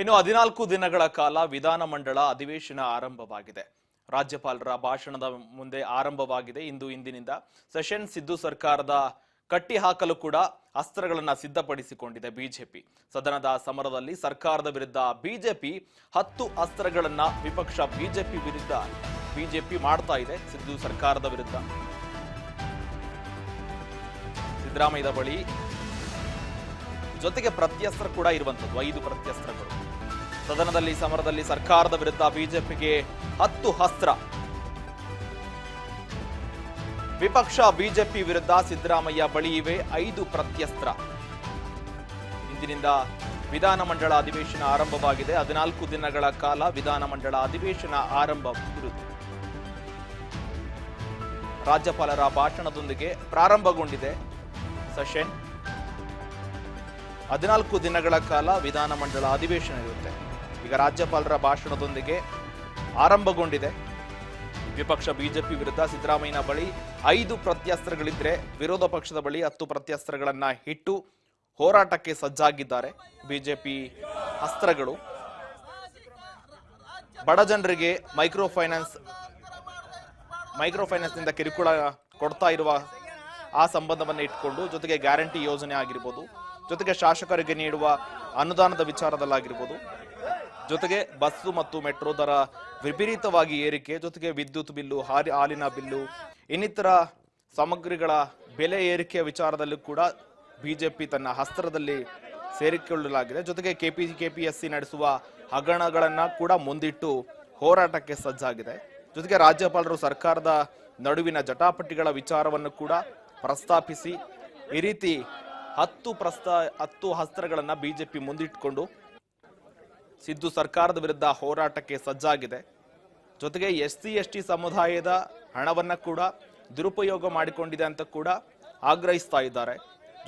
ಇನ್ನು 14 ದಿನಗಳ ಕಾಲ ವಿಧಾನಮಂಡಲ ಅಧಿವೇಶನ ಆರಂಭವಾಗಿದೆ. ರಾಜ್ಯಪಾಲರ ಭಾಷಣದ ಮುಂದೆ ಆರಂಭವಾಗಿದೆ. ಇಂದಿನಿಂದ ಸೆಷನ್ ಸಿದ್ದು ಸರ್ಕಾರದ ಕಟ್ಟಿ ಹಾಕಲು ಕೂಡ ಅಸ್ತ್ರಗಳನ್ನ ಸಿದ್ಧಪಡಿಸಿಕೊಂಡಿದೆ ಬಿಜೆಪಿ. ಸದನದ ಸಮರದಲ್ಲಿ ಸರ್ಕಾರದ ವಿರುದ್ಧ ಬಿಜೆಪಿ 10 ಅಸ್ತ್ರಗಳನ್ನ ವಿಪಕ್ಷ ಬಿಜೆಪಿ ಮಾಡ್ತಾ ಇದೆ. ಸಿದ್ದು ಸರ್ಕಾರದ ವಿರುದ್ಧ ಸಿದ್ದರಾಮಯ್ಯ ಬಳಿ ಜೊತೆಗೆ ಪ್ರತ್ಯಸ್ತ್ರ ಕೂಡ ಇರುವಂತದ್ದು 5 ಪ್ರತ್ಯಸ್ತ್ರಗಳು. ಸದನದಲ್ಲಿ ಸಮರದಲ್ಲಿ ಸರ್ಕಾರದ ವಿರುದ್ಧ ಬಿಜೆಪಿಗೆ 10 ಅಸ್ತ್ರ. ವಿಪಕ್ಷ ಬಿಜೆಪಿ ವಿರುದ್ಧ ಸಿದ್ದರಾಮಯ್ಯ ಬಳಿ ಇವೆ 5 ಪ್ರತ್ಯಸ್ತ್ರ. ಇಂದಿನಿಂದ ವಿಧಾನಮಂಡಲ ಅಧಿವೇಶನ ಆರಂಭವಾಗಿದೆ. 14 ದಿನಗಳ ಕಾಲ ವಿಧಾನಮಂಡಲ ಅಧಿವೇಶನ ಆರಂಭವಿರುತ್ತದೆ. ರಾಜ್ಯಪಾಲರ ಭಾಷಣದೊಂದಿಗೆ ಪ್ರಾರಂಭಗೊಂಡಿದೆ ಸೆಷನ್. 14 ದಿನಗಳ ಕಾಲ ವಿಧಾನಮಂಡಲ ಅಧಿವೇಶನ ಇರುತ್ತೆ. ಈಗ ರಾಜ್ಯಪಾಲರ ಭಾಷಣದೊಂದಿಗೆ ಆರಂಭಗೊಂಡಿದೆ. ವಿಪಕ್ಷ ಬಿಜೆಪಿ ವಿರುದ್ಧ ಸಿದ್ದರಾಮಯ್ಯನ ಬಳಿ 5 ಪ್ರತ್ಯಸ್ತ್ರಗಳಿದ್ರೆ ವಿರೋಧ ಪಕ್ಷದ ಬಳಿ 10 ಪ್ರತ್ಯಸ್ತ್ರಗಳನ್ನ ಇಟ್ಟು ಹೋರಾಟಕ್ಕೆ ಸಜ್ಜಾಗಿದ್ದಾರೆ ಬಿಜೆಪಿ ಅಸ್ತ್ರಗಳು. ಬಡ ಜನರಿಗೆ ಮೈಕ್ರೋ ಫೈನಾನ್ಸ್ ನಿಂದ ಕಿರುಕುಳ ಕೊಡ್ತಾ ಇರುವ ಆ ಸಂಬಂಧವನ್ನು ಇಟ್ಕೊಂಡು, ಜೊತೆಗೆ ಗ್ಯಾರಂಟಿ ಯೋಜನೆ ಆಗಿರ್ಬೋದು, ಜೊತೆಗೆ ಶಾಸಕರಿಗೆ ನೀಡುವ ಅನುದಾನದ ವಿಚಾರದಲ್ಲಾಗಿರ್ಬೋದು, ಜೊತೆಗೆ ಬಸ್ಸು ಮತ್ತು ಮೆಟ್ರೋ ದರ ವಿಪರೀತವಾಗಿ ಏರಿಕೆ, ಜೊತೆಗೆ ವಿದ್ಯುತ್ ಬಿಲ್ಲು, ಹಾಲಿನ ಬಿಲ್ಲು, ಇನ್ನಿತರ ಸಾಮಗ್ರಿಗಳ ಬೆಲೆ ಏರಿಕೆಯ ವಿಚಾರದಲ್ಲೂ ಕೂಡ ಬಿಜೆಪಿ ತನ್ನ ಅಸ್ತ್ರದಲ್ಲಿ ಸೇರಿಕೊಳ್ಳಲಾಗಿದೆ. ಜೊತೆಗೆ ಕೆಪಿಎಸ್ಸಿ ನಡೆಸುವ ಹಗರಣಗಳನ್ನ ಕೂಡ ಮುಂದಿಟ್ಟು ಹೋರಾಟಕ್ಕೆ ಸಜ್ಜಾಗಿದೆ. ಜೊತೆಗೆ ರಾಜ್ಯಪಾಲರು ಸರ್ಕಾರದ ನಡುವಿನ ಜಟಾಪಟಿಗಳ ವಿಚಾರವನ್ನು ಕೂಡ ಪ್ರಸ್ತಾಪಿಸಿ ಈ ರೀತಿ 10 ಅಸ್ತ್ರಗಳನ್ನ ಬಿಜೆಪಿ ಮುಂದಿಟ್ಟುಕೊಂಡು ಸಿದ್ದು ಸರ್ಕಾರದ ವಿರುದ್ಧ ಹೋರಾಟಕ್ಕೆ ಸಜ್ಜಾಗಿದೆ. ಜೊತೆಗೆ SC/ST ಸಮುದಾಯದ ಹಣವನ್ನ ಕೂಡ ದುರುಪಯೋಗ ಮಾಡಿಕೊಂಡಿದೆ ಅಂತ ಕೂಡ ಆಗ್ರಹಿಸ್ತಾ ಇದ್ದಾರೆ.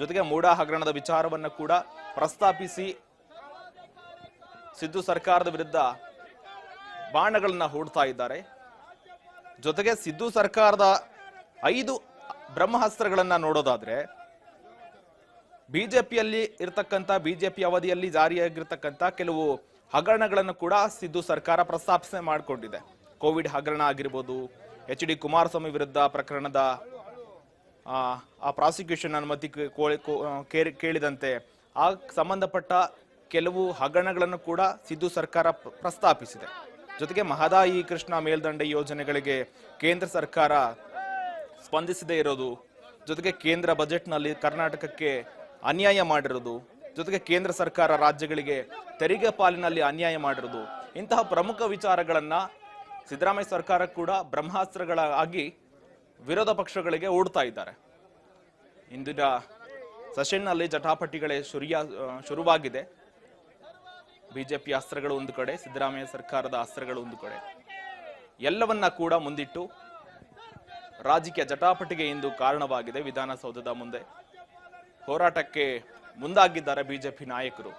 ಜೊತೆಗೆ ಮೂಡ ಹಗರಣದ ವಿಚಾರವನ್ನು ಕೂಡ ಪ್ರಸ್ತಾಪಿಸಿ ಸಿದ್ದು ಸರ್ಕಾರದ ವಿರುದ್ಧ ಬಾಣಗಳನ್ನ ಹೂಡ್ತಾ ಇದ್ದಾರೆ. ಜೊತೆಗೆ ಸಿದ್ದು ಸರ್ಕಾರದ 5 ಬ್ರಹ್ಮಾಸ್ತ್ರಗಳನ್ನ ನೋಡೋದಾದ್ರೆ, ಬಿಜೆಪಿಯಲ್ಲಿ ಇರತಕ್ಕಂತ ಬಿಜೆಪಿ ಅವಧಿಯಲ್ಲಿ ಜಾರಿಯಾಗಿರ್ತಕ್ಕಂಥ ಕೆಲವು ಹಗರಣಗಳನ್ನು ಕೂಡ ಸಿದ್ದು ಸರ್ಕಾರ ಪ್ರಸ್ತಾಪನೆ ಮಾಡಿಕೊಂಡಿದೆ. ಕೋವಿಡ್ ಹಗರಣ ಆಗಿರ್ಬೋದು, HD ಕುಮಾರಸ್ವಾಮಿ ವಿರುದ್ಧ ಪ್ರಕರಣದ ಆ ಪ್ರಾಸಿಕ್ಯೂಷನ್ ಅನುಮತಿ ಕೇಳಿದಂತೆ ಆ ಸಂಬಂಧಪಟ್ಟ ಕೆಲವು ಹಗರಣಗಳನ್ನು ಕೂಡ ಸಿದ್ದು ಸರ್ಕಾರ ಪ್ರಸ್ತಾಪಿಸಿದೆ. ಜೊತೆಗೆ ಮಹದಾಯಿ ಕೃಷ್ಣ ಮೇಲ್ದಂಡೆ ಯೋಜನೆಗಳಿಗೆ ಕೇಂದ್ರ ಸರ್ಕಾರ ಸ್ಪಂದಿಸದೇ ಇರೋದು, ಜೊತೆಗೆ ಕೇಂದ್ರ ಬಜೆಟ್ನಲ್ಲಿ ಕರ್ನಾಟಕಕ್ಕೆ ಅನ್ಯಾಯ ಮಾಡಿರೋದು, ಜೊತೆಗೆ ಕೇಂದ್ರ ಸರ್ಕಾರ ರಾಜ್ಯಗಳಿಗೆ ತೆರಿಗೆ ಪಾಲಿನಲ್ಲಿ ಅನ್ಯಾಯ ಮಾಡಿರೋದು, ಇಂತಹ ಪ್ರಮುಖ ವಿಚಾರಗಳನ್ನ ಸಿದ್ದರಾಮಯ್ಯ ಸರ್ಕಾರ ಕೂಡ ಬ್ರಹ್ಮಾಸ್ತ್ರಗಳಾಗಿ ವಿರೋಧ ಪಕ್ಷಗಳಿಗೆ ಹೂಡ್ತಾ ಇದ್ದಾರೆ. ಇಂದಿನ ಸೆಷನ್ನಲ್ಲಿ ಜಟಾಪಟಿಗಳೇ ಶುರುವಾಗಿದೆ. ಬಿಜೆಪಿ ಅಸ್ತ್ರಗಳು ಒಂದು ಕಡೆ, ಸಿದ್ದರಾಮಯ್ಯ ಸರ್ಕಾರದ ಅಸ್ತ್ರಗಳು ಒಂದು ಕಡೆ, ಎಲ್ಲವನ್ನ ಕೂಡ ಮುಂದಿಟ್ಟು ರಾಜಕೀಯ ಜಟಾಪಟಿಗೆ ಇಂದು ಕಾರಣವಾಗಿದೆ. ವಿಧಾನಸೌಧದ ಮುಂದೆ ಹೋರಾಟಕ್ಕೆ ಮುಂದಾಗಿದ್ದಾರೆ ಬಿಜೆಪಿ ನಾಯಕರು.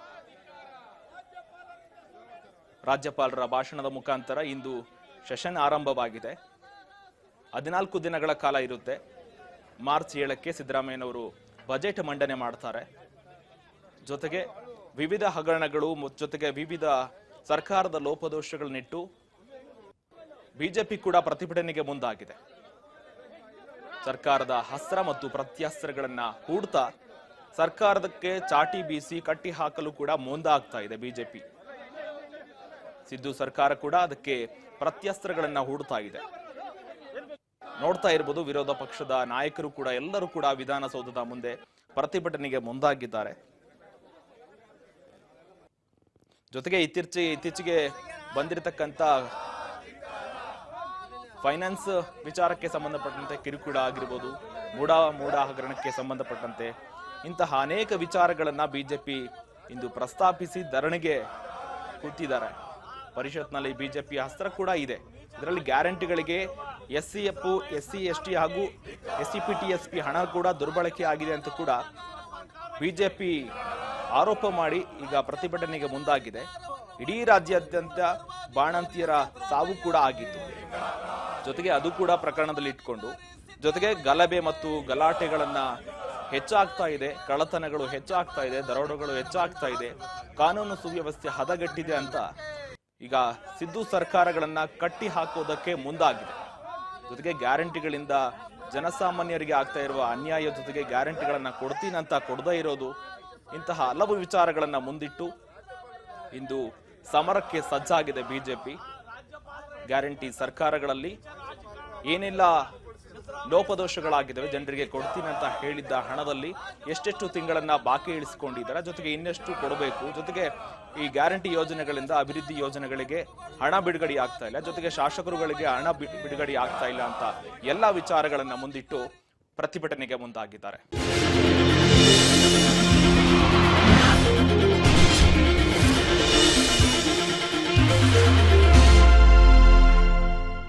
ರಾಜ್ಯಪಾಲರ ಭಾಷಣದ ಮುಖಾಂತರ ಇಂದು ಸೆಷನ್ ಆರಂಭವಾಗಿದೆ. 14 ದಿನಗಳ ಕಾಲ ಇರುತ್ತೆ. ಮಾರ್ಚ್ 7ಕ್ಕೆ ಸಿದ್ದರಾಮಯ್ಯನವರು ಬಜೆಟ್ ಮಂಡನೆ ಮಾಡ್ತಾರೆ. ಜೊತೆಗೆ ವಿವಿಧ ಹಗರಣಗಳು, ಜೊತೆಗೆ ವಿವಿಧ ಸರ್ಕಾರದ ಲೋಪದೋಷಗಳನ್ನಿಟ್ಟು ಬಿಜೆಪಿ ಕೂಡ ಪ್ರತಿಭಟನೆಗೆ ಮುಂದಾಗಿದೆ. ಸರ್ಕಾರದ ಅಸ್ತ್ರ ಮತ್ತು ಪ್ರತ್ಯಸ್ತ್ರಗಳನ್ನ ಹೂಡ್ತಾ ಸರ್ಕಾರದಕ್ಕೆ ಚಾಟಿ ಬೀಸಿ ಕಟ್ಟಿ ಹಾಕಲು ಕೂಡ ಮುಂದಾಗ್ತಾ ಇದೆ ಬಿಜೆಪಿ. ಸಿದ್ದು ಸರ್ಕಾರ ಕೂಡ ಅದಕ್ಕೆ ಪ್ರತ್ಯಸ್ತ್ರಗಳನ್ನ ಹೂಡ್ತಾ ಇದೆ. ನೋಡ್ತಾ ಇರಬಹುದು, ವಿರೋಧ ಪಕ್ಷದ ನಾಯಕರು ಕೂಡ ಎಲ್ಲರೂ ಕೂಡ ವಿಧಾನಸೌಧದ ಮುಂದೆ ಪ್ರತಿಭಟನೆಗೆ ಮುಂದಾಗಿದ್ದಾರೆ. ಜೊತೆಗೆ ಇತ್ತೀಚೆಗೆ ಬಂದಿರತಕ್ಕಂತ ಫೈನಾನ್ಸ್ ವಿಚಾರಕ್ಕೆ ಸಂಬಂಧಪಟ್ಟಂತೆ ಕಿರುಕುಳ ಆಗಿರ್ಬೋದು, ಮೂಡ ಹಗರಣಕ್ಕೆ ಸಂಬಂಧಪಟ್ಟಂತೆ ಇಂತಹ ಅನೇಕ ವಿಚಾರಗಳನ್ನ ಬಿಜೆಪಿ ಇಂದು ಪ್ರಸ್ತಾಪಿಸಿ ಧರಣಿಗೆ ಕೂತಿದ್ದಾರೆ. ಪರಿಷತ್ನಲ್ಲಿ ಬಿಜೆಪಿ ಅಸ್ತ್ರ ಕೂಡ ಇದೆ. ಇದರಲ್ಲಿ ಗ್ಯಾರಂಟಿಗಳಿಗೆ SC/ST ಹಾಗೂ SCPTSP ಹಣ ಕೂಡ ದುರ್ಬಳಕೆ ಆಗಿದೆ ಅಂತ ಕೂಡ ಬಿಜೆಪಿ ಆರೋಪ ಮಾಡಿ ಈಗ ಪ್ರತಿಭಟನೆಗೆ ಮುಂದಾಗಿದೆ. ಇಡೀ ರಾಜ್ಯಾದ್ಯಂತ ಬಾಣಂತಿಯರ ಸಾವು ಕೂಡ ಆಗಿತ್ತು. ಜೊತೆಗೆ ಅದು ಕೂಡ ಪ್ರಕರಣದಲ್ಲಿ ಇಟ್ಕೊಂಡು, ಜೊತೆಗೆ ಗಲಭೆ ಮತ್ತು ಗಲಾಟೆಗಳನ್ನ ಹೆಚ್ಚಾಗ್ತಾ ಇದೆ, ಕಳ್ಳತನಗಳು ಹೆಚ್ಚಾಗ್ತಾ ಇದೆ, ದರೋಡೆಗಳು ಹೆಚ್ಚಾಗ್ತಾ ಇದೆ, ಕಾನೂನು ಸುವ್ಯವಸ್ಥೆ ಹದಗೆಟ್ಟಿದೆ ಅಂತ ಈಗ ಸಿದ್ದು ಸರ್ಕಾರಗಳನ್ನ ಕಟ್ಟಿ ಹಾಕೋದಕ್ಕೆ ಮುಂದಾಗಿದೆ. ಜೊತೆಗೆ ಗ್ಯಾರಂಟಿಗಳಿಂದ ಜನಸಾಮಾನ್ಯರಿಗೆ ಆಗ್ತಾ ಇರುವ ಅನ್ಯಾಯ, ಜೊತೆಗೆ ಗ್ಯಾರಂಟಿಗಳನ್ನ ಕೊಡ್ತೀನಂತ ಕೊಡದೇ ಇರೋದು, ಇಂತಹ ಹಲವು ವಿಚಾರಗಳನ್ನ ಮುಂದಿಟ್ಟು ಇಂದು ಸಮರಕ್ಕೆ ಸಜ್ಜಾಗಿದೆ ಬಿಜೆಪಿ. ಗ್ಯಾರಂಟಿ ಸರ್ಕಾರಗಳಲ್ಲಿ ಏನೆಲ್ಲ ಲೋಪದೋಷಗಳಾಗಿದ್ದಾವೆ, ಜನರಿಗೆ ಕೊಡ್ತೀನಂತ ಹೇಳಿದ್ದ ಹಣದಲ್ಲಿ ಎಷ್ಟೆಷ್ಟು ತಿಂಗಳನ್ನ ಬಾಕಿ ಇಳಿಸಿಕೊಂಡಿದ್ದಾರೆ, ಜೊತೆಗೆ ಇನ್ನೆಷ್ಟು ಕೊಡಬೇಕು, ಜೊತೆಗೆ ಈ ಗ್ಯಾರಂಟಿ ಯೋಜನೆಗಳಿಂದ ಅಭಿವೃದ್ಧಿ ಯೋಜನೆಗಳಿಗೆ ಹಣ ಬಿಡುಗಡೆ ಆಗ್ತಾ ಇಲ್ಲ, ಜೊತೆಗೆ ಶಾಸಕರುಗಳಿಗೆ ಹಣ ಬಿಡುಗಡೆ ಆಗ್ತಾ ಇಲ್ಲ ಅಂತ ಎಲ್ಲ ವಿಚಾರಗಳನ್ನ ಮುಂದಿಟ್ಟು ಪ್ರತಿಭಟನೆಗೆ ಮುಂದಾಗಿದ್ದಾರೆ.